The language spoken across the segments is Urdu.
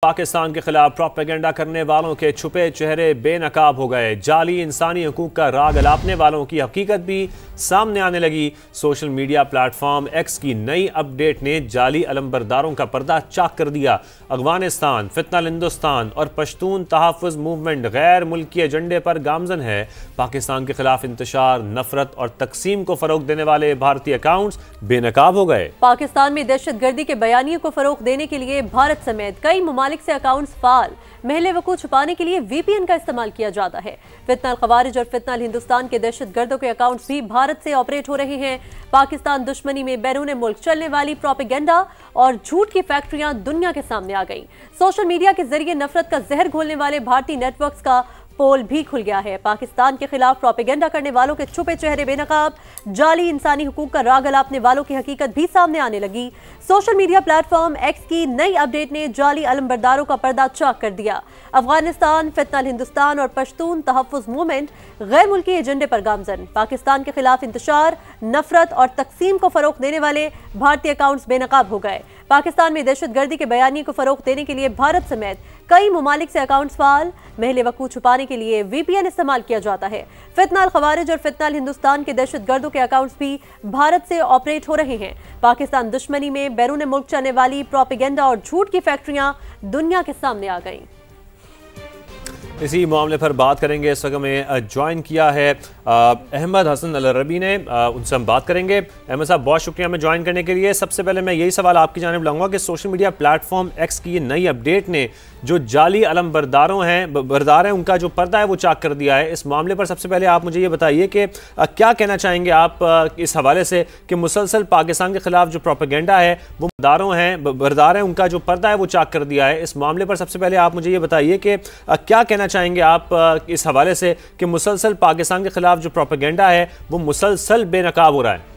پاکستان کے خلاف پروپیگنڈا کرنے والوں کے چھپے چہرے بے نقاب ہو گئے۔ جعلی انسانی حقوق کا راگ الاپنے والوں کی حقیقت بھی سامنے آنے لگی۔ Social media plate form x کی نئی اپ ڈیٹ نے جعلی علمبرداروں کا پردہ چاک کر دیا۔ افغانستان، فتنہ ہندوستان اور پشتون تحفظ موومنٹ غیر ملکی ایجنڈے پر گامزن ہے۔ پاکستان کے خلاف انتشار، نفرت اور تقسیم کو فروغ دینے والے بھارتی اکاؤنٹس بے نقاب ہو گئے۔ پاکستان میں دہشت گردی کے بیانیے کو فروغ دینے کے لیے بھارت سمیت کئی ممالک سے اکاؤنٹس فعال۔ محل وقوع چھپانے کے لیے وی پی این کا استعمال کیا جاتا ہے۔ فتنہ الخوارج اور فتنہ الہندوستان کے دہشت گردوں کے اکاؤنٹس بھی بھارت سے آپریٹ ہو رہے ہیں۔ پاکستان دشمنی میں بیرون ملک چلنے والی پروپیگنڈا اور جھوٹ کی فیکٹریاں دنیا کے سامنے آ گئیں۔ سوشل میڈیا کے ذریعے نفرت کا زہر گھولنے والے بھارتی نیٹ ورکس کا پول بھی کھل گیا ہے۔ پاکستان کے خلاف پروپیگنڈا کرنے والوں کے چھپے چہرے بے نقاب، جعلی انسانی حقوق کا راگ الاپنے والوں کی حقیقت بھی سامنے آنے لگی۔ Social media plate form x کی نئی اپ ڈیٹ نے جعلی علمبرداروں کا پردہ چاک کر دیا۔ افغانستان، فتنہ الہندوستان اور پشتون تحفظ موومنٹ غیر ملکی ایجنڈے پر گامزن۔ پاکستان کے خلاف انتشار، نفرت اور تقسیم کو فروغ دینے والے بھارتی اکاؤنٹس بے نقاب ہو گئے۔ پاکستان میں دہشت گردی کے بیانیے کو فروغ دینے کے لیے بھارت سمیت کئی ممالک سے اکاؤنٹس فعال۔ محل وقوع چھپانے کے لیے وی پی این استعمال کیا جاتا ہے۔ فتنہ الخوارج اور فتنہ الہندوستان کے دہشت گردوں کے اکاؤنٹس بھی بھارت سے آپریٹ ہو رہے ہیں۔ پاکستان دشمنی میں بیرون ملک چلنے والی پروپیگنڈا اور جھوٹ کی فیکٹریاں دنیا کے سامنے آ گئیں۔ اسی معاملے پر بات کریں گے۔ اس وقت میں جوائن کیا ہے احمد حسن العربی نے، ان سے ہم بات کریں گے۔ احمد صاحب بہت شکریہ ہمیں جوائن کرنے کے لیے۔ سب سے پہلے میں یہی سوال آپ کی جانب لاؤں گا کہ social media plate form x کی یہ نئی اپ ڈیٹ نے جو جعلی علم بردار ہیں ان کا جو پردہ ہے وہ چاک کر دیا ہے۔ اس معاملے پر سب سے پہلے آپ مجھے یہ بتائیے کہ کیا کہنا چاہیں گے آپ اس حوالے سے کہ مسلسل پاکستان کے خلاف جو پروپیگنڈا ہے وہ بردار ہیں ان کا جو پردہ ہے وہ چاک کر دیا ہے۔ اس معاملے پر سب سے پہلے آپ مجھے یہ بتائیے کہ کیا کہنا چاہیں گے آپ اس حوالے سے کہ مسلسل پاکستان کے خلاف جو پروپیگنڈا ہے وہ مسلسل بے نقاب ہو رہا ہے۔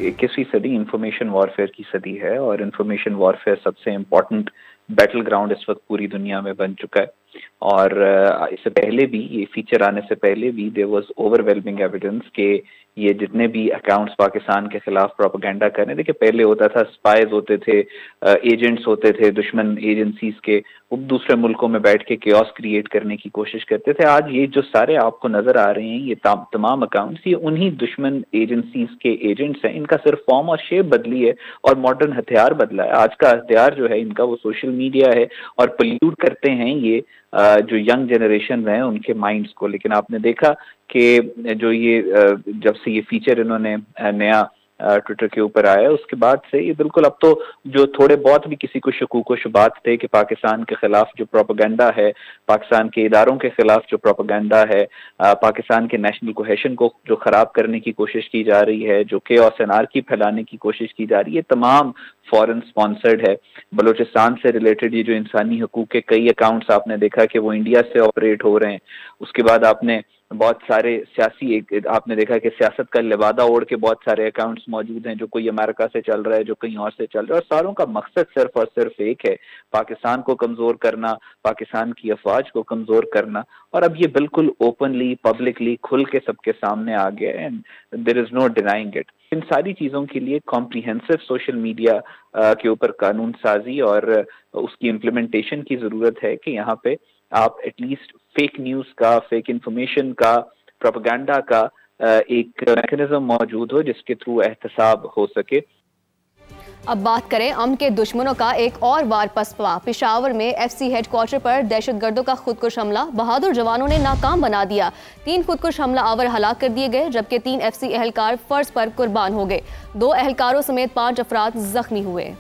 21ویں صدی انفارمیشن وارفیئر کی صدی ہے اور انفارمیشن وارفیئر سب سے امپورٹنٹ بیٹل گراؤنڈ اس وقت پوری دنیا میں بن چکا ہے۔ اور اس سے پہلے بھی، یہ فیچر آنے سے پہلے بھی there was overwhelming evidence کہ یہ جتنے بھی اکاؤنٹس پاکستان کے خلاف پروپیگنڈا کرنے، دیکھیں پہلے ہوتا تھا اسپائز ہوتے تھے، ایجنٹس ہوتے تھے دشمن ایجنسیز کے، وہ دوسرے ملکوں میں بیٹھ کے کیوس کریٹ کرنے کی کوشش کرتے تھے۔ آج یہ جو سارے آپ کو نظر آ رہے ہیں یہ تمام اکاؤنٹس، یہ انہی دشمن ایجنسیز کے ایجنٹس ہیں۔ ان کا صرف فارم اور شیپ بدلی ہے اور ماڈرن ہتھیار بدلا ہے۔ آج کا ہتھیار جو ہے ان کا وہ سوشل میڈیا ہے اور پلیوٹ کرتے ہیں یہ جو ینگ جنریشن ہیں ان کے مائنڈز کو۔ لیکن آپ نے دیکھا کہ جو یہ جب سے یہ فیچر انہوں نے نیا ٹویٹر کے اوپر آیا اس کے بعد سے یہ بالکل اب تو جو تھوڑے بہت بھی کسی کو شکوک و شبہات تھے کہ پاکستان کے خلاف جو پروپیگنڈا ہے، پاکستان کے اداروں کے خلاف جو پروپیگنڈا ہے، پاکستان کے نیشنل کوہیشن کو جو خراب کرنے کی کوشش کی جا رہی ہے، جو کیوس انارکی پھیلانے کی کوشش کی جا رہی ہے، یہ تمام فورن سپانسرڈ ہے۔ بلوچستان سے ریلیٹڈ یہ جو انسانی حقوق کے کئی اکاؤنٹس آپ نے دیکھا کہ وہ انڈیا سے آپریٹ ہو رہے ہیں۔ اس کے بعد آپ نے بہت سارے سیاسی، آپ نے دیکھا کہ سیاست کا لبادہ اوڑھ کے بہت سارے اکاؤنٹس موجود ہیں جو کوئی امریکہ سے چل رہا ہے، جو کہیں اور سے چل رہا ہے، اور ساروں کا مقصد صرف اور صرف ایک ہے، پاکستان کو کمزور کرنا، پاکستان کی افواج کو کمزور کرنا۔ اور اب یہ بالکل اوپنلی، پبلکلی، کھل کے سب کے سامنے آ گیا ہے، and there is no denying it. ان ساری چیزوں کے لیے کمپریہنسو سوشل میڈیا کے اوپر قانون سازی اور اس کی امپلیمنٹیشن کی ضرورت ہے کہ یہاں پہ آپ ایٹ لیسٹ فیک نیوز کا، فیک انفارمیشن کا، پروپیگنڈا کا ایک میکینزم موجود ہو جس کے تھرو احتساب ہو سکے۔ اب بات کریں امن کے دشمنوں کا ایک اور وار پسپا۔ پشاور میں ایف سی ہیڈ کوارٹر پر دہشت گردوں کا خودکش حملہ بہادر جوانوں نے ناکام بنا دیا۔ 3 خودکش حملہ آور ہلاک کر دیے گئے جبکہ 3 ایف سی اہلکار فرض پر قربان ہو گئے۔ 2 اہلکاروں سمیت 5 افراد زخمی ہوئے۔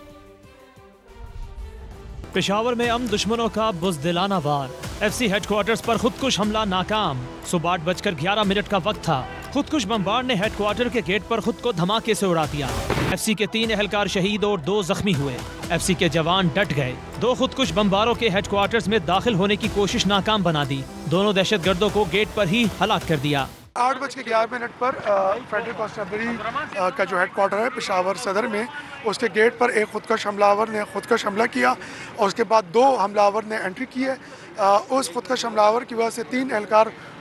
پشاور میں امن دشمنوں کا بزدلانہ وار، ایف سی ہیڈ کوارٹرز پر خودکش حملہ ناکام۔ صبح 8:11 کا وقت تھا۔ خودکش بمبار نے ہیڈ کوارٹر کے گیٹ پر خود کو دھماکے سے اڑا دیا۔ ایف سی کے 3 اہلکار شہید اور 2 زخمی ہوئے۔ ایف سی کے جوان ڈٹ گئے۔ 2 خودکش بمباروں کے ہیڈ کوارٹرز میں داخل ہونے کی کوشش ناکام بنا دی۔ دونوں دہشت گردوں کو گیٹ پر ہی ہلاک کر دیا۔ 8:11 پر فیڈرل کانسٹیبلری کا جو ہیڈ کوارٹر ہے پشاور صدر میں، اس کے گیٹ پر ایک خودکش حملہ آور نے خودکش حملہ کیا اور اس کے بعد 2 حملہ آور نے انٹری کی ہے۔ اس خودکش حملہ آور کی وجہ سے 3 اہلکار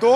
2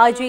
IG